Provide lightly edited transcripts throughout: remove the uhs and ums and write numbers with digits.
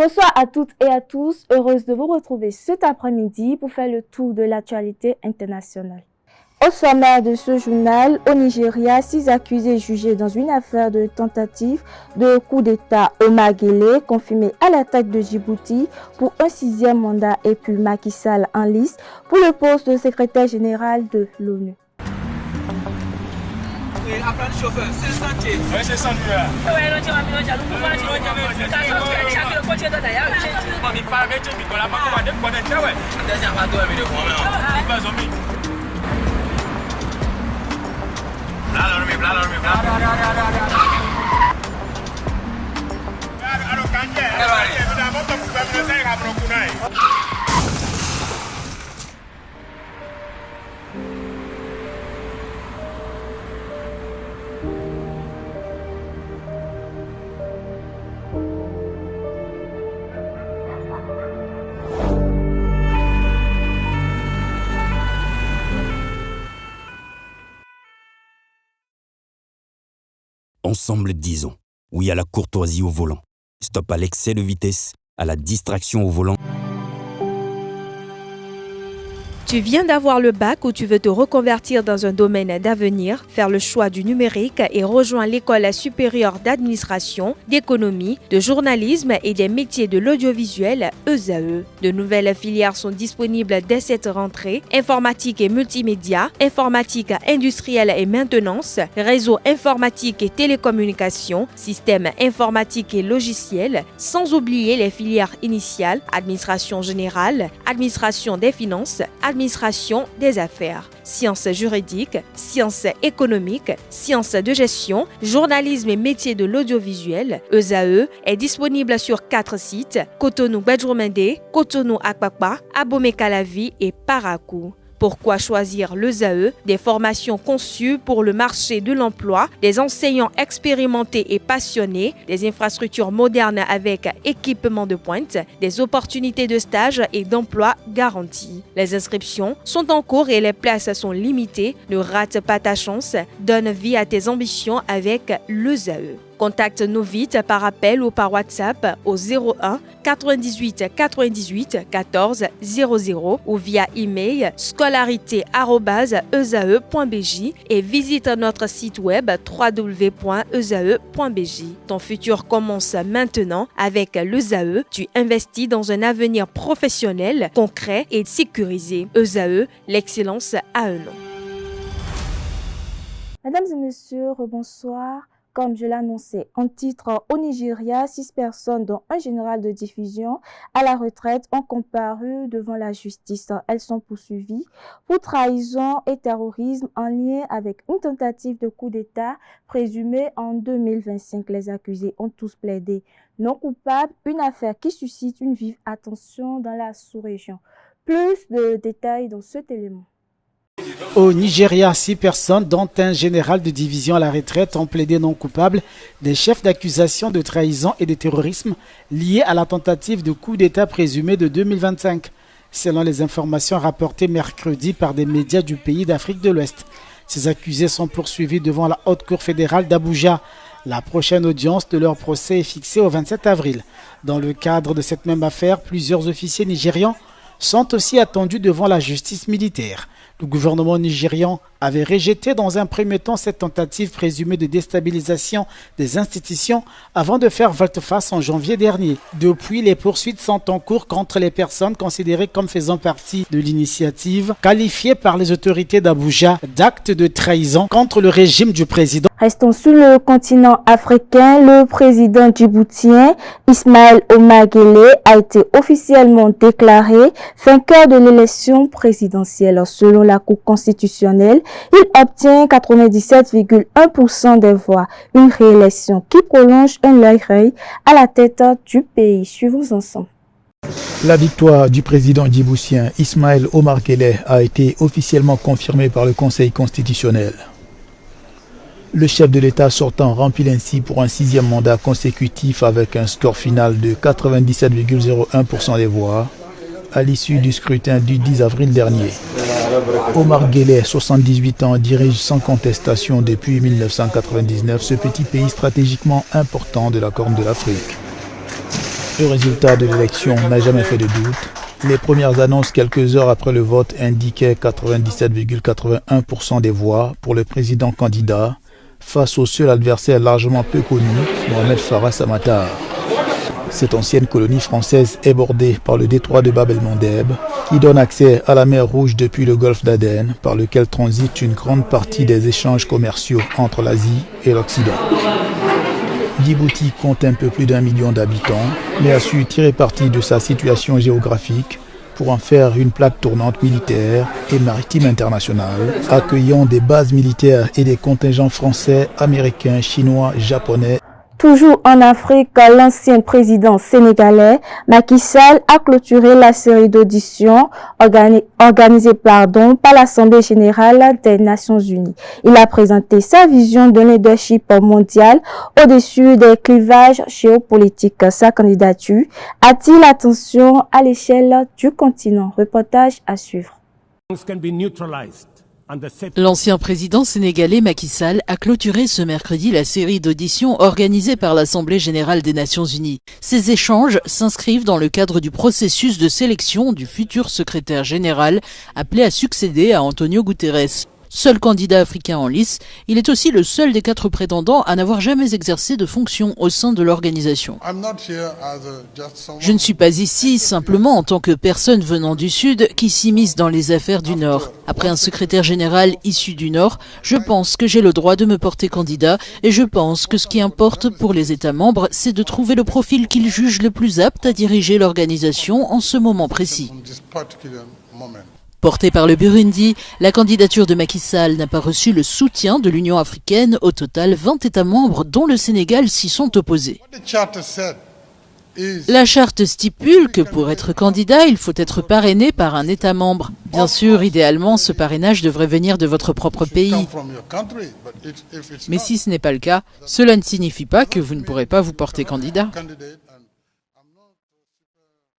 Bonsoir à toutes et à tous, heureuse de vous retrouver cet après-midi pour faire le tour de l'actualité internationale. Au sommaire de ce journal, au Nigeria, 6 accusés jugés dans une affaire de tentative de coup d'État. Omar Guelleh, confirmé à la tête de Djibouti pour un 6e mandat, et puis Macky Sall en lice pour le poste de secrétaire général de l'ONU. Apprendre chauffeur, c'est sentier. Oui, c'est sentier. Ensemble, disons oui à la courtoisie au volant. Stop à l'excès de vitesse, à la distraction au volant. Tu viens d'avoir le bac ou tu veux te reconvertir dans un domaine d'avenir, faire le choix du numérique et rejoindre l'école supérieure d'administration, d'économie, de journalisme et des métiers de l'audiovisuel, ESAE. De nouvelles filières sont disponibles dès cette rentrée: informatique et multimédia, informatique industrielle et maintenance, réseau informatique et télécommunications, système informatique et logiciel, sans oublier les filières initiales: administration générale, administration des finances, administration des affaires, sciences juridiques, sciences économiques, sciences de gestion, journalisme et métiers de l'audiovisuel. ESAE est disponible sur 4 sites: Cotonou-Badjoumendé, Cotonou-Akpakpa, Abomey-Calavi et Parakou. Pourquoi choisir l'ESAE? Des formations conçues pour le marché de l'emploi, des enseignants expérimentés et passionnés, des infrastructures modernes avec équipement de pointe, des opportunités de stage et d'emploi garanties. Les inscriptions sont en cours et les places sont limitées. Ne rate pas ta chance, donne vie à tes ambitions avec l'ESAE. Contacte-nous vite par appel ou par WhatsApp au 01 98 98 14 00 ou via email scolarité@esae.bj et visite notre site web www.esae.bj. Ton futur commence maintenant avec l'ESAE. Tu investis dans un avenir professionnel, concret et sécurisé. ESAE, l'excellence à un nom. Mesdames et messieurs, bonsoir. Comme je l'annonçais en titre, au Nigeria, 6 personnes, dont un général de division à la retraite, ont comparu devant la justice. Elles sont poursuivies pour trahison et terrorisme en lien avec une tentative de coup d'État présumée en 2025. Les accusés ont tous plaidé non coupables, une affaire qui suscite une vive attention dans la sous-région. Plus de détails dans cet élément. Au Nigeria, 6 personnes, dont un général de division à la retraite, ont plaidé non coupables des chefs d'accusation de trahison et de terrorisme liés à la tentative de coup d'État présumée de 2025, selon les informations rapportées mercredi par des médias du pays d'Afrique de l'Ouest. Ces accusés sont poursuivis devant la Haute Cour fédérale d'Abuja. La prochaine audience de leur procès est fixée au 27 avril. Dans le cadre de cette même affaire, plusieurs officiers nigérians sont aussi attendus devant la justice militaire. Le gouvernement nigérian avait rejeté dans un premier temps cette tentative présumée de déstabilisation des institutions avant de faire volte-face en janvier dernier. Depuis, les poursuites sont en cours contre les personnes considérées comme faisant partie de l'initiative, qualifiées par les autorités d'Abuja d'actes de trahison contre le régime du président. Restons sur le continent africain. Le président djiboutien Ismaël Omar Guelleh a été officiellement déclaré vainqueur de l'élection présidentielle. Selon la Cour constitutionnelle, il obtient 97,1% des voix, une réélection qui prolonge un long règne à la tête du pays. Suivons ensemble. La victoire du président djiboutien Ismaël Omar Guelleh a été officiellement confirmée par le Conseil constitutionnel. Le chef de l'État sortant remplit ainsi pour un 6e mandat consécutif avec un score final de 97,01% des voix à l'issue du scrutin du 10 avril dernier. Omar Guelleh, 78 ans, dirige sans contestation depuis 1999 ce petit pays stratégiquement important de la Corne de l'Afrique. Le résultat de l'élection n'a jamais fait de doute. Les premières annonces quelques heures après le vote indiquaient 97,81% des voix pour le président candidat face au seul adversaire largement peu connu, Mohamed Farah Samatar. Cette ancienne colonie française est bordée par le détroit de Bab el-Mandeb qui donne accès à la mer Rouge depuis le golfe d'Aden par lequel transite une grande partie des échanges commerciaux entre l'Asie et l'Occident. Djibouti compte un peu plus d'1 million d'habitants, mais a su tirer parti de sa situation géographique pour en faire une plaque tournante militaire et maritime internationale, accueillant des bases militaires et des contingents français, américains, chinois, japonais. Toujours en Afrique, l'ancien président sénégalais Macky Sall a clôturé la série d'auditions organisée par l'Assemblée générale des Nations unies. Il a présenté sa vision d'un leadership mondial au-dessus des clivages géopolitiques. Sa candidature attire l'attention à l'échelle du continent. Reportage à suivre. L'ancien président sénégalais Macky Sall a clôturé ce mercredi la série d'auditions organisée par l'Assemblée générale des Nations unies. Ces échanges s'inscrivent dans le cadre du processus de sélection du futur secrétaire général appelé à succéder à Antonio Guterres. Seul candidat africain en lice, il est aussi le seul des 4 prétendants à n'avoir jamais exercé de fonction au sein de l'organisation. Je ne suis pas ici simplement en tant que personne venant du Sud qui s'immisce dans les affaires du Nord. Après un secrétaire général issu du Nord, je pense que j'ai le droit de me porter candidat et je pense que ce qui importe pour les États membres, c'est de trouver le profil qu'ils jugent le plus apte à diriger l'organisation en ce moment précis. Portée par le Burundi, la candidature de Macky Sall n'a pas reçu le soutien de l'Union africaine. Au total, 20 États membres, dont le Sénégal, s'y sont opposés. La charte stipule que pour être candidat, il faut être parrainé par un État membre. Bien sûr, idéalement, ce parrainage devrait venir de votre propre pays. Mais si ce n'est pas le cas, cela ne signifie pas que vous ne pourrez pas vous porter candidat.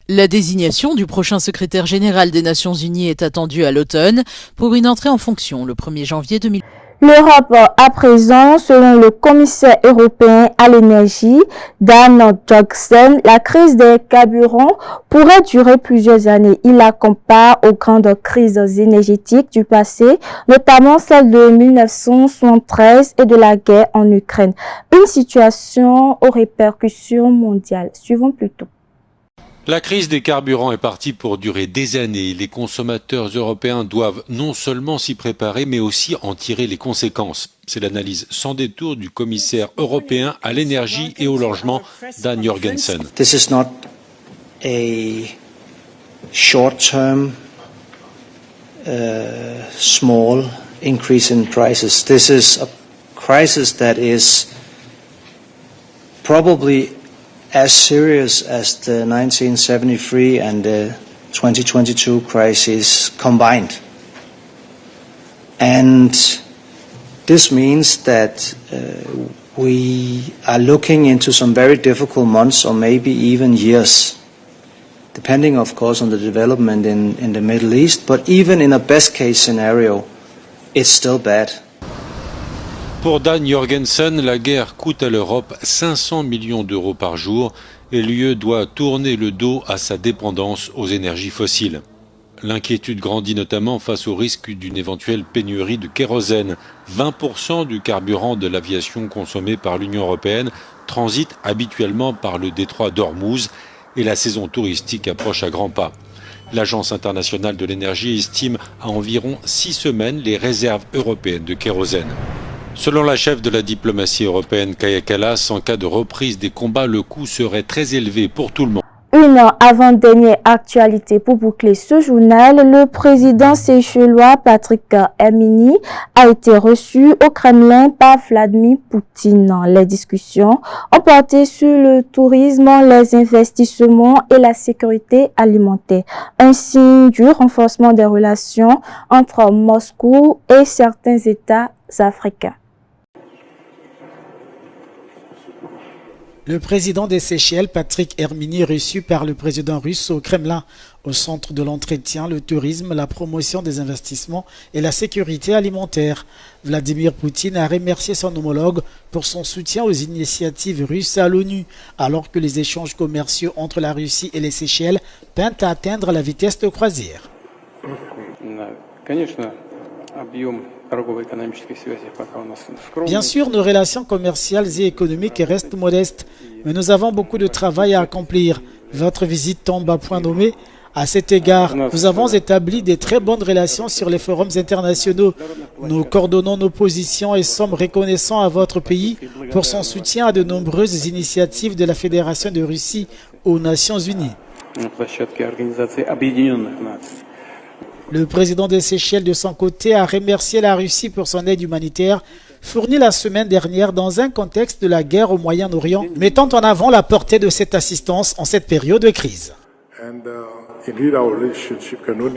La désignation du prochain secrétaire général des Nations Unies est attendue à l'automne pour une entrée en fonction le 1er janvier 2000. L'Europe à présent, selon le commissaire européen à l'énergie, Dan Jorgensen, la crise des carburants pourrait durer plusieurs années. Il la compare aux grandes crises énergétiques du passé, notamment celle de 1973 et de la guerre en Ukraine. Une situation aux répercussions mondiales. Suivons plutôt. La crise des carburants est partie pour durer des années. Les consommateurs européens doivent non seulement s'y préparer, mais aussi en tirer les conséquences. C'est l'analyse sans détour du commissaire européen à l'énergie et au logement, Dan Jorgensen. This is not a short-term, small increase in prices. This is a crisis that is probably as serious as the 1973 and the 2022 crisis combined. And this means that we are looking into some very difficult months or maybe even years, depending of course on the development in the Middle East, but even in a best case scenario, it's still bad. Pour Dan Jorgensen, la guerre coûte à l'Europe 500 millions d'euros par jour et l'UE doit tourner le dos à sa dépendance aux énergies fossiles. L'inquiétude grandit notamment face au risque d'une éventuelle pénurie de kérosène. 20% du carburant de l'aviation consommé par l'Union européenne transite habituellement par le détroit d'Ormuz et la saison touristique approche à grands pas. L'Agence internationale de l'énergie estime à environ 6 semaines les réserves européennes de kérosène. Selon la chef de la diplomatie européenne, Kaja Kallas, en cas de reprise des combats, le coût serait très élevé pour tout le monde. Une avant-dernière actualité pour boucler ce journal, le président séchelois Patrick Herminy a été reçu au Kremlin par Vladimir Poutine. Les discussions ont porté sur le tourisme, les investissements et la sécurité alimentaire, un signe du renforcement des relations entre Moscou et certains États africains. Le président des Seychelles, Patrick Hermini, reçu par le président russe au Kremlin, au centre de l'entretien, le tourisme, la promotion des investissements et la sécurité alimentaire. Vladimir Poutine a remercié son homologue pour son soutien aux initiatives russes à l'ONU, alors que les échanges commerciaux entre la Russie et les Seychelles peinent à atteindre la vitesse de croisière. Bien sûr, nos relations commerciales et économiques restent modestes, mais nous avons beaucoup de travail à accomplir. Votre visite tombe à point nommé. À cet égard, nous avons établi de très bonnes relations sur les forums internationaux. Nous coordonnons nos positions et sommes reconnaissants à votre pays pour son soutien à de nombreuses initiatives de la Fédération de Russie aux Nations Unies. Le président des Seychelles, de son côté, a remercié la Russie pour son aide humanitaire fournie la semaine dernière dans un contexte de la guerre au Moyen-Orient, mettant en avant la portée de cette assistance en cette période de crise.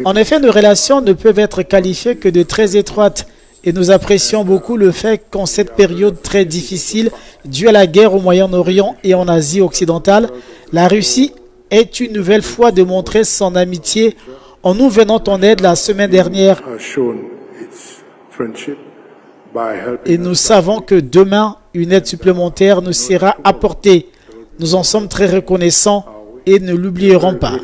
En effet, nos relations ne peuvent être qualifiées que de très étroites et nous apprécions beaucoup le fait qu'en cette période très difficile, due à la guerre au Moyen-Orient et en Asie occidentale, la Russie ait une nouvelle fois démontré son amitié en nous venant en aide la semaine dernière. Et nous savons que demain, une aide supplémentaire nous sera apportée. Nous en sommes très reconnaissants et ne l'oublierons pas.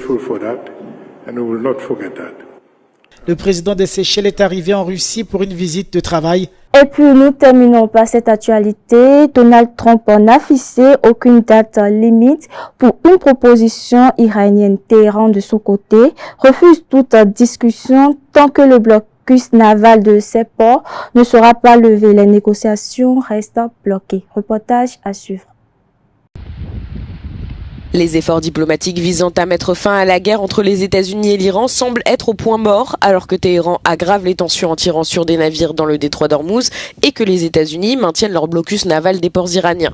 Le président des Seychelles est arrivé en Russie pour une visite de travail. Et puis nous terminons par cette actualité. Donald Trump n'a fixé aucune date limite pour une proposition iranienne. Téhéran, de son côté, refuse toute discussion tant que le blocus naval de ses ports ne sera pas levé. Les négociations restent bloquées. Reportage à suivre. Les efforts diplomatiques visant à mettre fin à la guerre entre les États-Unis et l'Iran semblent être au point mort, alors que Téhéran aggrave les tensions en tirant sur des navires dans le détroit d'Ormuz et que les États-Unis maintiennent leur blocus naval des ports iraniens.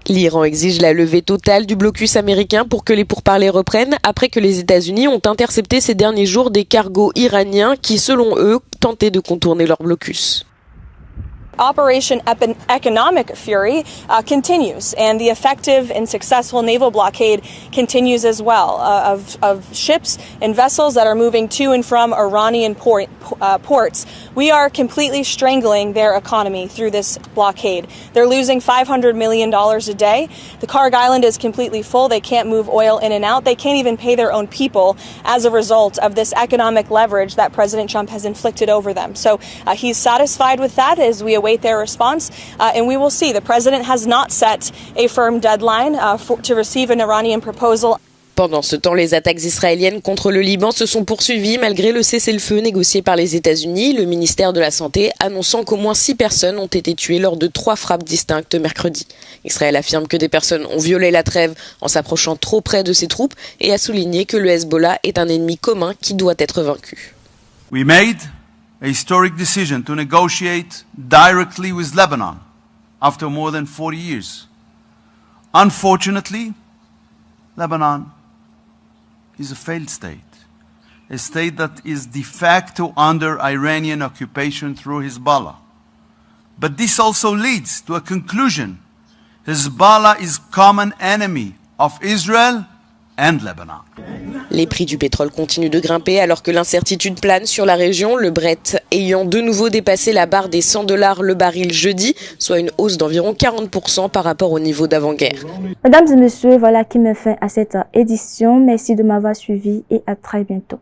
L'Iran exige la levée totale du blocus américain pour que les pourparlers reprennent, après que les États-Unis ont intercepté ces derniers jours des cargos iraniens qui, selon eux, tentaient de contourner leur blocus. Operation Economic Fury continues, and the effective and successful naval blockade continues as well of ships and vessels that are moving to and from Iranian ports. We are completely strangling their economy through this blockade. They're losing $500 million a day. The Karg Island is completely full. They can't move oil in and out. They can't even pay their own people as a result of this economic leverage that President Trump has inflicted over them. So he's satisfied with that as we await their response, and we will see. The president has not set a firm deadline to receive an Iranian proposal. Pendant ce temps, les attaques israéliennes contre le Liban se sont poursuivies malgré le cessez-le-feu négocié par les États-Unis, le ministère de la Santé annonçant qu'au moins 6 personnes ont été tuées lors de 3 frappes distinctes mercredi. Israël affirme que des personnes ont violé la trêve en s'approchant trop près de ses troupes et a souligné que le Hezbollah est un ennemi commun qui doit être vaincu. We made a historic decision to negotiate directly with Lebanon after more than 40 years. Unfortunately, Lebanon is a failed state, a state that is de facto under Iranian occupation through Hezbollah. But this also leads to a conclusion. Hezbollah is common enemy of Israel and Lebanon. Les prix du pétrole continuent de grimper alors que l'incertitude plane sur la région, le Brent ayant de nouveau dépassé la barre des $100 le baril jeudi, soit une hausse d'environ 40% par rapport au niveau d'avant-guerre. Mesdames et messieurs, voilà qui met fin à cette édition. Merci de m'avoir suivi et à très bientôt.